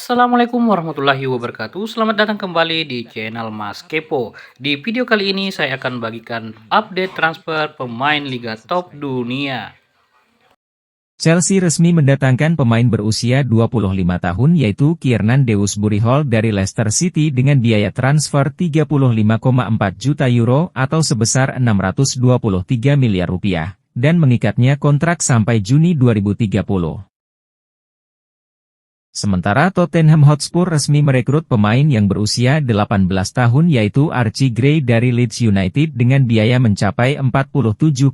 Assalamualaikum warahmatullahi wabarakatuh. Selamat datang kembali di channel Mas Kepo. Di video kali ini saya akan bagikan update transfer pemain Liga Top Dunia. Chelsea resmi mendatangkan pemain berusia 25 tahun yaitu Kiernan Dewsbury Hall dari Leicester City dengan biaya transfer 35,4 juta euro atau sebesar 623 miliar rupiah, dan mengikatnya kontrak sampai Juni 2030. Sementara Tottenham Hotspur resmi merekrut pemain yang berusia 18 tahun yaitu Archie Gray dari Leeds United dengan biaya mencapai 47,2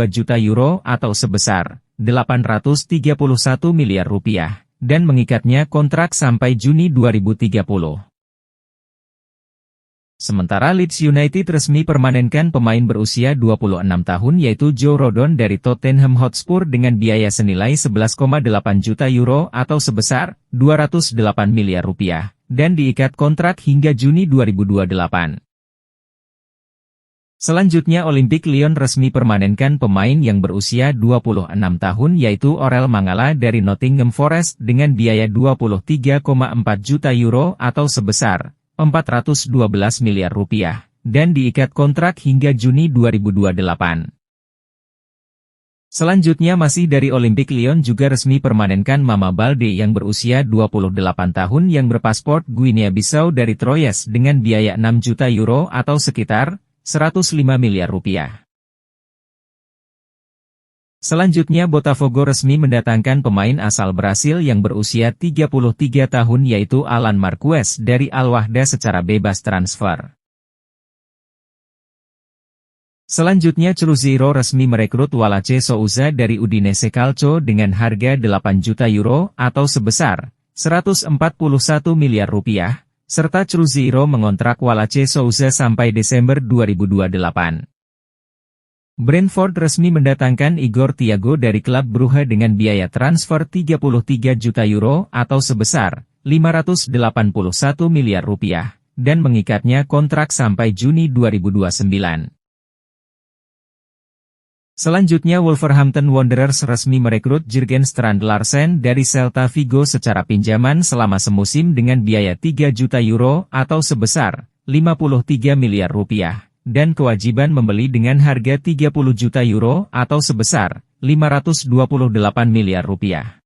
juta euro atau sebesar 831 miliar rupiah, dan mengikatnya kontrak sampai Juni 2030. Sementara Leeds United resmi permanenkan pemain berusia 26 tahun yaitu Joe Rodon dari Tottenham Hotspur dengan biaya senilai 11,8 juta euro atau sebesar 208 miliar rupiah, dan diikat kontrak hingga Juni 2028. Selanjutnya Olympique Lyon resmi permanenkan pemain yang berusia 26 tahun yaitu Orel Mangala dari Nottingham Forest dengan biaya 23,4 juta euro atau sebesar 412 miliar rupiah, dan diikat kontrak hingga Juni 2028. Selanjutnya masih dari Olympique Lyon juga resmi permanenkan Mama Baldé yang berusia 28 tahun yang berpaspor Guinea-Bissau dari Troyes dengan biaya 6 juta euro atau sekitar 105 miliar rupiah. Selanjutnya Botafogo resmi mendatangkan pemain asal Brasil yang berusia 33 tahun yaitu Alan Marquez dari Al Wahda secara bebas transfer. Selanjutnya Cruzeiro resmi merekrut Wallace Souza dari Udinese Calcio dengan harga 8 juta euro atau sebesar 141 miliar rupiah, serta Cruzeiro mengontrak Wallace Souza sampai Desember 2028. Brentford resmi mendatangkan Igor Thiago dari klub Brugge dengan biaya transfer 33 juta euro atau sebesar 581 miliar rupiah, dan mengikatnya kontrak sampai Juni 2029. Selanjutnya Wolverhampton Wanderers resmi merekrut Jurgen Strand Larsen dari Celta Vigo secara pinjaman selama semusim dengan biaya 3 juta euro atau sebesar 53 miliar rupiah. Dan kewajiban membeli dengan harga 30 juta euro atau sebesar 528 miliar rupiah.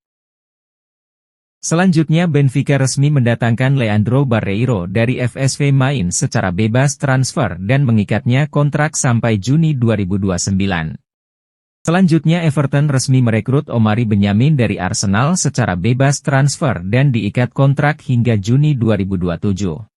Selanjutnya Benfica resmi mendatangkan Leandro Barreiro dari FSV Mainz secara bebas transfer dan mengikatnya kontrak sampai Juni 2029. Selanjutnya Everton resmi merekrut Omari Benyamin dari Arsenal secara bebas transfer dan diikat kontrak hingga Juni 2027.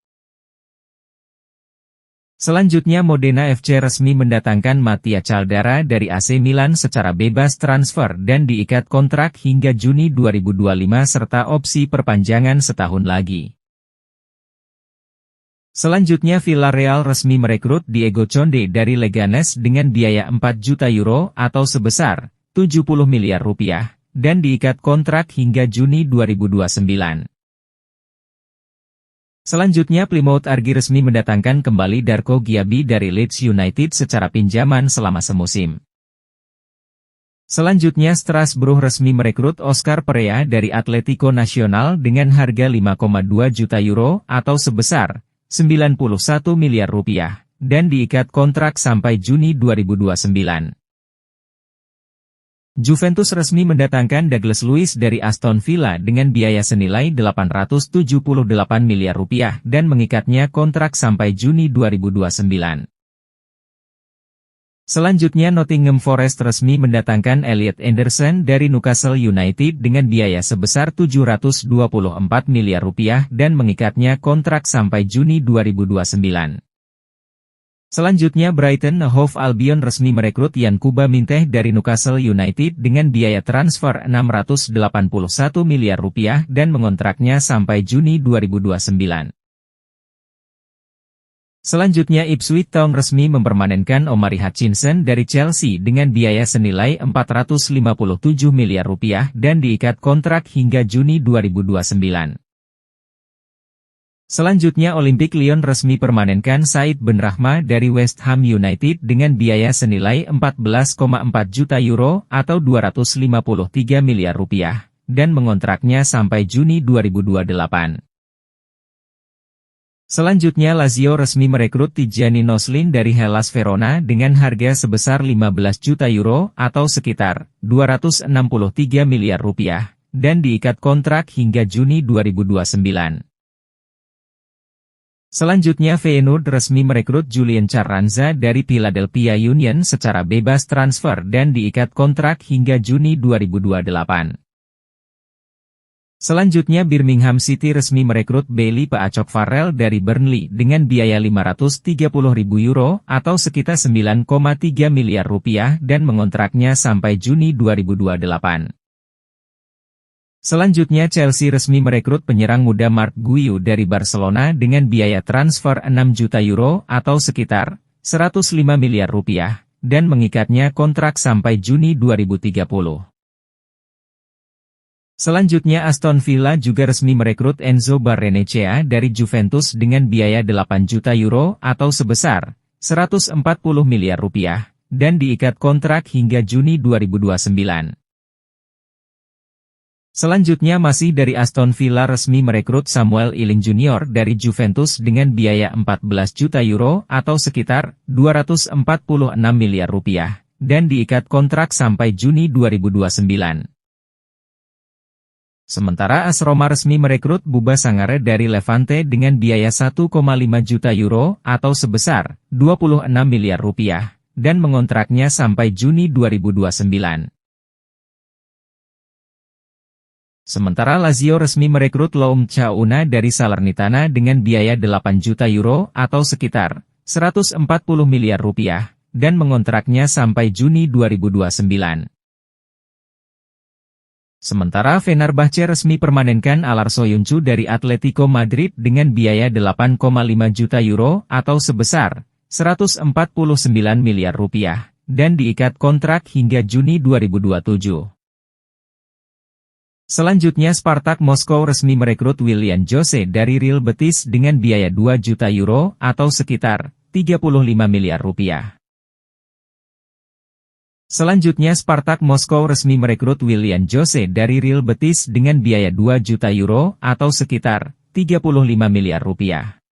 Selanjutnya Modena FC resmi mendatangkan Mattia Caldara dari AC Milan secara bebas transfer dan diikat kontrak hingga Juni 2025 serta opsi perpanjangan setahun lagi. Selanjutnya Villarreal resmi merekrut Diego Conde dari Leganes dengan biaya 4 juta euro atau sebesar 70 miliar rupiah, dan diikat kontrak hingga Juni 2029. Selanjutnya Plymouth Argy resmi mendatangkan kembali Darko Gyabi dari Leeds United secara pinjaman selama semusim. Selanjutnya Strasbourg resmi merekrut Oscar Perea dari Atletico Nacional dengan harga 5,2 juta euro atau sebesar 91 miliar rupiah, dan diikat kontrak sampai Juni 2029. Juventus resmi mendatangkan Douglas Luiz dari Aston Villa dengan biaya senilai 878 miliar rupiah dan mengikatnya kontrak sampai Juni 2029. Selanjutnya Nottingham Forest resmi mendatangkan Elliot Anderson dari Newcastle United dengan biaya sebesar 724 miliar rupiah dan mengikatnya kontrak sampai Juni 2029. Selanjutnya Brighton Hove Albion resmi merekrut Yankuba Minteh dari Newcastle United dengan biaya transfer 681 miliar rupiah dan mengontraknya sampai Juni 2029. Selanjutnya Ipswich Town resmi mempermanenkan Omari Hutchinson dari Chelsea dengan biaya senilai 457 miliar rupiah dan diikat kontrak hingga Juni 2029. Selanjutnya Olympique Lyon resmi permanenkan Said Benrahma dari West Ham United dengan biaya senilai 14,4 juta euro atau 253 miliar rupiah, dan mengontraknya sampai Juni 2028. Selanjutnya Lazio resmi merekrut Tijani Noslin dari Hellas Verona dengan harga sebesar 15 juta euro atau sekitar 263 miliar rupiah, dan diikat kontrak hingga Juni 2029. Selanjutnya Feyenoord resmi merekrut Julian Carranza dari Philadelphia Union secara bebas transfer dan diikat kontrak hingga Juni 2028. Selanjutnya Birmingham City resmi merekrut Bailey Paacok Farrell dari Burnley dengan biaya 530.000 euro atau sekitar 9,3 miliar rupiah dan mengontraknya sampai Juni 2028. Selanjutnya Chelsea resmi merekrut penyerang muda Marc Guiu dari Barcelona dengan biaya transfer 6 juta euro atau sekitar 105 miliar rupiah, dan mengikatnya kontrak sampai Juni 2030. Selanjutnya Aston Villa juga resmi merekrut Enzo Barrenechea dari Juventus dengan biaya 8 juta euro atau sebesar 140 miliar rupiah, dan diikat kontrak hingga Juni 2029. Selanjutnya masih dari Aston Villa resmi merekrut Samuel Iling Junior dari Juventus dengan biaya 14 juta euro atau sekitar 246 miliar rupiah, dan diikat kontrak sampai Juni 2029. Sementara AS Roma resmi merekrut Buba Sangare dari Levante dengan biaya 1,5 juta euro atau sebesar 26 miliar rupiah, dan mengontraknya sampai Juni 2029. Sementara Lazio resmi merekrut Loum Chauna dari Salernitana dengan biaya 8 juta euro atau sekitar 140 miliar rupiah, dan mengontraknya sampai Juni 2029. Sementara Fenerbahce resmi permanenkan Alar Soyuncu dari Atletico Madrid dengan biaya 8,5 juta euro atau sebesar 149 miliar rupiah, dan diikat kontrak hingga Juni 2027. Selanjutnya Spartak Moskow resmi merekrut Willian Jose dari Real Betis dengan biaya 2 juta euro atau sekitar 35 miliar rupiah. Selanjutnya Spartak Moskow resmi merekrut Willian Jose dari Real Betis dengan biaya 2 juta euro atau sekitar 35 miliar rupiah.